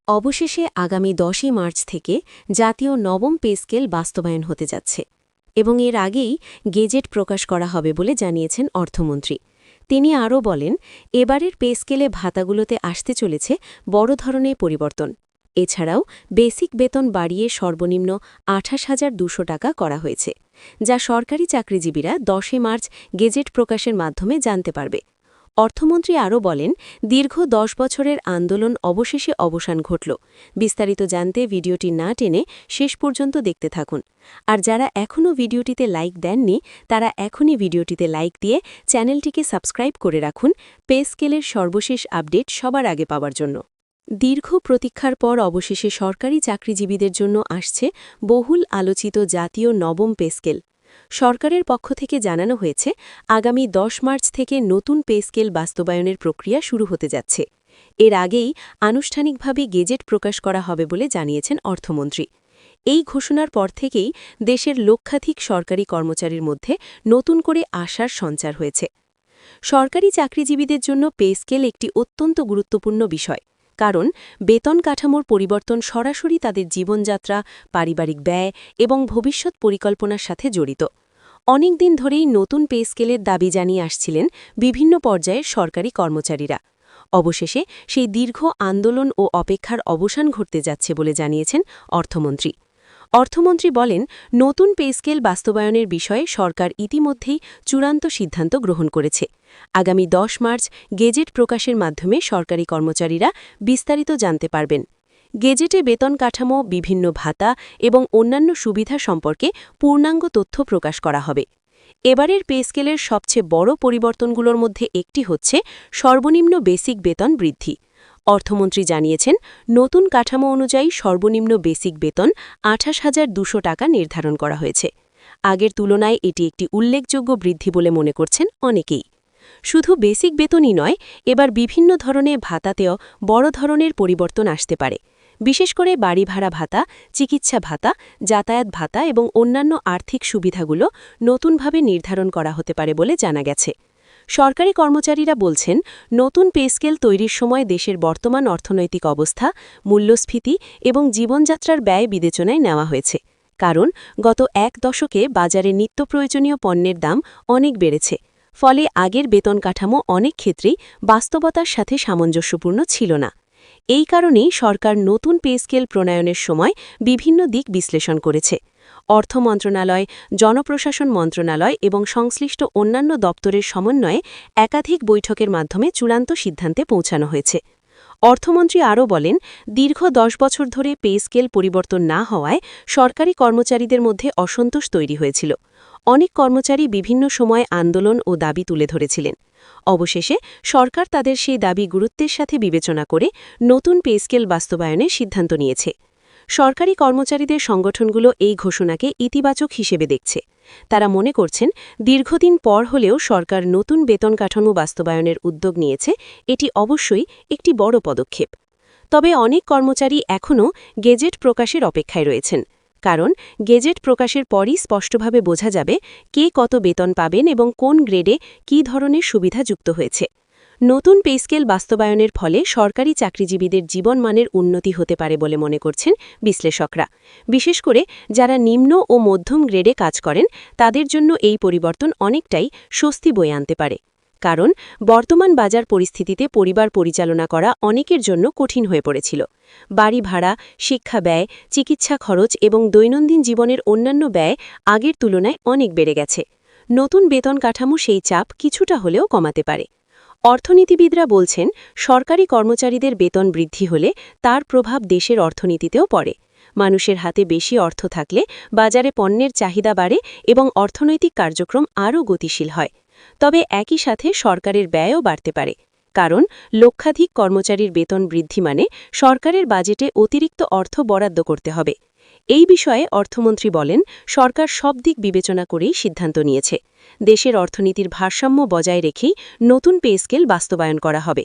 অবশেষে আগামী ১০ই মার্চ থেকে জাতীয় নবম পে স্কেল বাস্তবায়ন হতে যাচ্ছে এবং এর আগেই গেজেট প্রকাশ করা হবে বলে জানিয়েছেন অর্থমন্ত্রী। তিনি আরও বলেন, এবারের পে স্কেলে ভাতাগুলোতে আসতে চলেছে বড় ধরনের পরিবর্তন। এছাড়াও বেসিক বেতন বাড়িয়ে সর্বনিম্ন ২৮,২০০ টাকা করা হয়েছে, যা সরকারি চাকরিজীবীরা ১০ মার্চ গেজেট প্রকাশের মাধ্যমে জানতে পারবে। অর্থমন্ত্রী আরও বলেন, দীর্ঘ ১০ বছরের আন্দোলন অবশেষে অবসান ঘটল। বিস্তারিত জানতে ভিডিওটি না টেনে শেষ পর্যন্ত দেখতে থাকুন। আর যারা এখনও ভিডিওটিতে লাইক দেননি, তারা এখনই ভিডিওটিতে লাইক দিয়ে চ্যানেলটিকে সাবস্ক্রাইব করে রাখুন পে স্কেলের সর্বশেষ আপডেট সবার আগে পাওয়ার জন্য। দীর্ঘ প্রতীক্ষার পর অবশেষে সরকারি চাকরিজীবীদের জন্য আসছে বহুল আলোচিত জাতীয় নবম পে স্কেল। সরকারের পক্ষ থেকে জানানো হয়েছে, আগামী ১০ মার্চ থেকে নতুন পে স্কেল বাস্তবায়নের প্রক্রিয়া শুরু হতে যাচ্ছে। এর আগেই আনুষ্ঠানিকভাবে গেজেট প্রকাশ করা হবে বলে জানিয়েছেন অর্থমন্ত্রী। এই ঘোষণার পর থেকেই দেশের লক্ষাধিক সরকারি কর্মচারীর মধ্যে নতুন করে আশার সঞ্চার হয়েছে। সরকারি চাকরিজীবীদের জন্য পে স্কেল একটি অত্যন্ত গুরুত্বপূর্ণ বিষয়, কারণ বেতন কাঠামোর পরিবর্তন সরাসরি তাদের জীবনযাত্রা, পারিবারিক ব্যয় এবং ভবিষ্যৎ পরিকল্পনার সাথে জড়িত। অনেক দিন ধরেই নতুন পে স্কেলের দাবি জানিয়ে আসছিলেন বিভিন্ন পর্যায়ের সরকারি কর্মচারীরা। অবশেষে সেই দীর্ঘ আন্দোলন ও অপেক্ষার অবসান ঘটতে যাচ্ছে বলে জানিয়েছেন অর্থমন্ত্রী। অর্থমন্ত্রী বলেন, নতুন পে স্কেল বাস্তবায়নের বিষয়ে সরকার ইতিমধ্যেই চূড়ান্ত সিদ্ধান্ত গ্রহণ করেছে। আগামী ১০ মার্চ গেজেট প্রকাশের মাধ্যমে সরকারি কর্মচারীরা বিস্তারিত জানতে পারবেন। গেজেটে বেতন কাঠামো, বিভিন্ন ভাতা এবং অন্যান্য সুবিধা সম্পর্কে পূর্ণাঙ্গ তথ্য প্রকাশ করা হবে। এবারের পে স্কেলের সবচেয়ে বড় পরিবর্তনগুলোর মধ্যে একটি হচ্ছে সর্বনিম্ন বেসিক বেতন বৃদ্ধি। অর্থমন্ত্রী জানিয়েছেন, নতুন কাঠামো অনুযায়ী সর্বনিম্ন বেসিক বেতন ২৮,২০০ টাকা নির্ধারণ করা হয়েছে। আগের তুলনায় এটি একটি উল্লেখযোগ্য বৃদ্ধি বলে মনে করছেন অনেকেই। শুধু বেসিক বেতনই নয়, এবার বিভিন্ন ধরনের ভাতাতেও বড় ধরনের পরিবর্তন আসতে পারে। বিশেষ করে বাড়ি ভাড়া ভাতা, চিকিৎসা ভাতা, যাতায়াত ভাতা এবং অন্যান্য আর্থিক সুবিধাগুলো নতুনভাবে নির্ধারণ করা হতে পারে বলে জানা গেছে। সরকারি কর্মচারীরা বলছেন, নতুন পে স্কেল তৈরির সময় দেশের বর্তমান অর্থনৈতিক অবস্থা, মূল্যস্ফীতি এবং জীবনযাত্রার ব্যয় বিবেচনায় নেওয়া হয়েছে। কারণ গত এক দশকে বাজারে নিত্য প্রয়োজনীয় পণ্যের দাম অনেক বেড়েছে। ফলে আগের বেতন কাঠামো অনেক ক্ষেত্রেই বাস্তবতার সাথে সামঞ্জস্যপূর্ণ ছিল না। এই কারণেই সরকার নতুন পে স্কেল প্রণয়নের সময় বিভিন্ন দিক বিশ্লেষণ করেছে। অর্থ মন্ত্রণালয়, জনপ্রশাসন মন্ত্রণালয় এবং সংশ্লিষ্ট অন্যান্য দপ্তরের সমন্বয়ে একাধিক বৈঠকের মাধ্যমে চূড়ান্ত সিদ্ধান্তে পৌঁছানো হয়েছে। অর্থমন্ত্রী আরও বলেন, দীর্ঘ ১০ বছর ধরে পে স্কেল পরিবর্তন না হওয়ায় সরকারি কর্মচারীদের মধ্যে অসন্তোষ তৈরি হয়েছিল। অনেক কর্মচারী বিভিন্ন সময় আন্দোলন ও দাবি তুলে ধরেছিলেন। অবশেষে সরকার তাদের সেই দাবি গুরুত্বের সাথে বিবেচনা করে নতুন পে স্কেল বাস্তবায়নের সিদ্ধান্ত নিয়েছে। সরকারি কর্মচারীদের সংগঠনগুলো এই ঘোষণাকে ইতিবাচক হিসেবে দেখছে। তারা মনে করছেন, দীর্ঘদিন পর হলেও সরকার নতুন বেতন কাঠামো বাস্তবায়নের উদ্যোগ নিয়েছে, এটি অবশ্যই একটি বড় পদক্ষেপ। তবে অনেক কর্মচারী এখনও গেজেট প্রকাশের অপেক্ষায় রয়েছেন, কারণ গেজেট প্রকাশের পরই স্পষ্টভাবে বোঝা যাবে কে কত বেতন পাবেন এবং কোন গ্রেডে কী ধরনের সুবিধা যুক্ত হয়েছে। নতুন পে স্কেল বাস্তবায়নের ফলে সরকারি চাকরিজীবীদের জীবনমানের উন্নতি হতে পারে বলে মনে করছেন বিশ্লেষকরা। বিশেষ করে যারা নিম্ন ও মধ্যম গ্রেডে কাজ করেন, তাদের জন্য এই পরিবর্তন অনেকটাই স্বস্তি বয়ে আনতে পারে। কারণ বর্তমান বাজার পরিস্থিতিতে পরিবার পরিচালনা করা অনেকের জন্য কঠিন হয়ে পড়েছিল। বাড়ি ভাড়া, শিক্ষা ব্যয়, চিকিৎসা খরচ এবং দৈনন্দিন জীবনের অন্যান্য ব্যয় আগের তুলনায় অনেক বেড়ে গেছে। নতুন বেতন কাঠামো সেই চাপ কিছুটা হলেও কমাতে পারে। অর্থনীতিবিদরা বলছেন, সরকারি কর্মচারীদের বেতন বৃদ্ধি হলে তার প্রভাব দেশের অর্থনীতিতেও পড়ে। মানুষের হাতে বেশি অর্থ থাকলে বাজারে পণ্যের চাহিদা বাড়ে এবং অর্থনৈতিক কার্যক্রম আরও গতিশীল হয়। তবে একই সাথে সরকারের ব্যয়ও বাড়তে পারে, কারণ লক্ষাধিক কর্মচারীর বেতন বৃদ্ধি মানে সরকারের বাজেটে অতিরিক্ত অর্থ বরাদ্দ করতে হবে। এই বিষয়ে অর্থমন্ত্রী বলেন, সরকার সব দিক বিবেচনা করেই সিদ্ধান্ত নিয়েছে। দেশের অর্থনীতির ভারসাম্য বজায় রেখেই নতুন পে স্কেল বাস্তবায়ন করা হবে।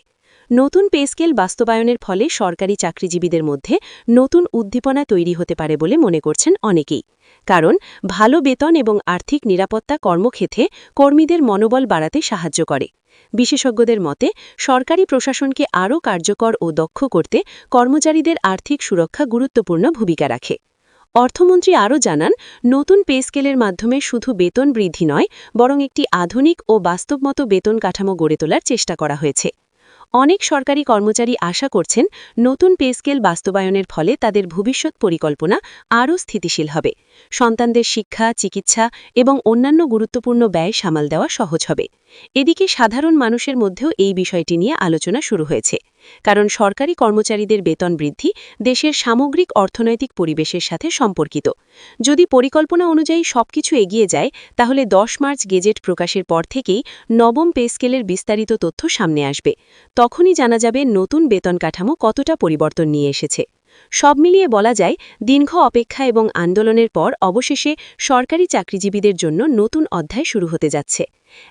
নতুন পে স্কেল বাস্তবায়নের ফলে সরকারি চাকরিজীবীদের মধ্যে নতুন উদ্দীপনা তৈরি হতে পারে বলে মনে করছেন অনেকেই। কারণ ভালো বেতন এবং আর্থিক নিরাপত্তা কর্মক্ষেত্রে কর্মীদের মনোবল বাড়াতে সাহায্য করে। বিশেষজ্ঞদের মতে সরকারি প্রশাসনকে আরও কার্যকর ও দক্ষ করতে কর্মচারীদের আর্থিক সুরক্ষা গুরুত্বপূর্ণ ভূমিকা রাখে। অর্থমন্ত্রী আরও জানান, নতুন পে স্কেলের মাধ্যমে শুধু বেতন বৃদ্ধি নয়, বরং একটি আধুনিক ও বাস্তবমত বেতন কাঠামো গড়ে তোলার চেষ্টা করা হয়েছে। অনেক সরকারি কর্মচারী আশা করছেন, নতুন পে স্কেল বাস্তবায়নের ফলে তাদের ভবিষ্যৎ পরিকল্পনা আরও স্থিতিশীল হবে। সন্তানদের শিক্ষা, চিকিৎসা এবং অন্যান্য গুরুত্বপূর্ণ ব্যয় সামাল দেওয়া সহজ হবে। এদিকে সাধারণ মানুষের মধ্যেও এই বিষয়টি নিয়ে আলোচনা শুরু হয়েছে, কারণ সরকারি কর্মচারীদের বেতন বৃদ্ধি দেশের সামগ্রিক অর্থনৈতিক পরিবেশের সাথে সম্পর্কিত। যদি পরিকল্পনা অনুযায়ী সবকিছু এগিয়ে যায়, তাহলে 10 মার্চ গেজেট প্রকাশের পর থেকেই নবম পে স্কেলের বিস্তারিত তথ্য সামনে আসবে। তখনই জানা যাবে নতুন বেতন কাঠামো কতটা পরিবর্তন নিয়ে এসেছে। সব মিলিয়ে বলা যায়, দীর্ঘ অপেক্ষা এবং আন্দোলনের পর অবশেষে সরকারি চাকরিজীবীদের জন্য নতুন অধ্যায় শুরু হতে যাচ্ছে।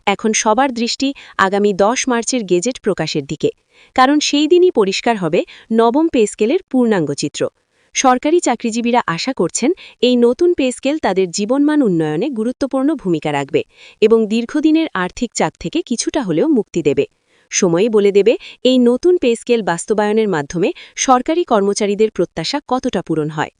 এখন সবার দৃষ্টি আগামী 10 মার্চের গেজেট প্রকাশের দিকে, কারণ সেই দিনই পরিষ্কার হবে নবম পে স্কেলের পূর্ণাঙ্গ চিত্র। সরকারি চাকরিজীবীরা আশা করছেন, এই নতুন পে স্কেল তাদের জীবনমান উন্নয়নে গুরুত্বপূর্ণ ভূমিকা রাখবে এবং দীর্ঘদিনের আর্থিক চাপ থেকে কিছুটা হলেও মুক্তি দেবে। সময়ই বলে দেবে এই নতুন পে স্কেল বাস্তবায়নের মাধ্যমে সরকারি কর্মচারীদের প্রত্যাশা কতটা পূরণ হয়।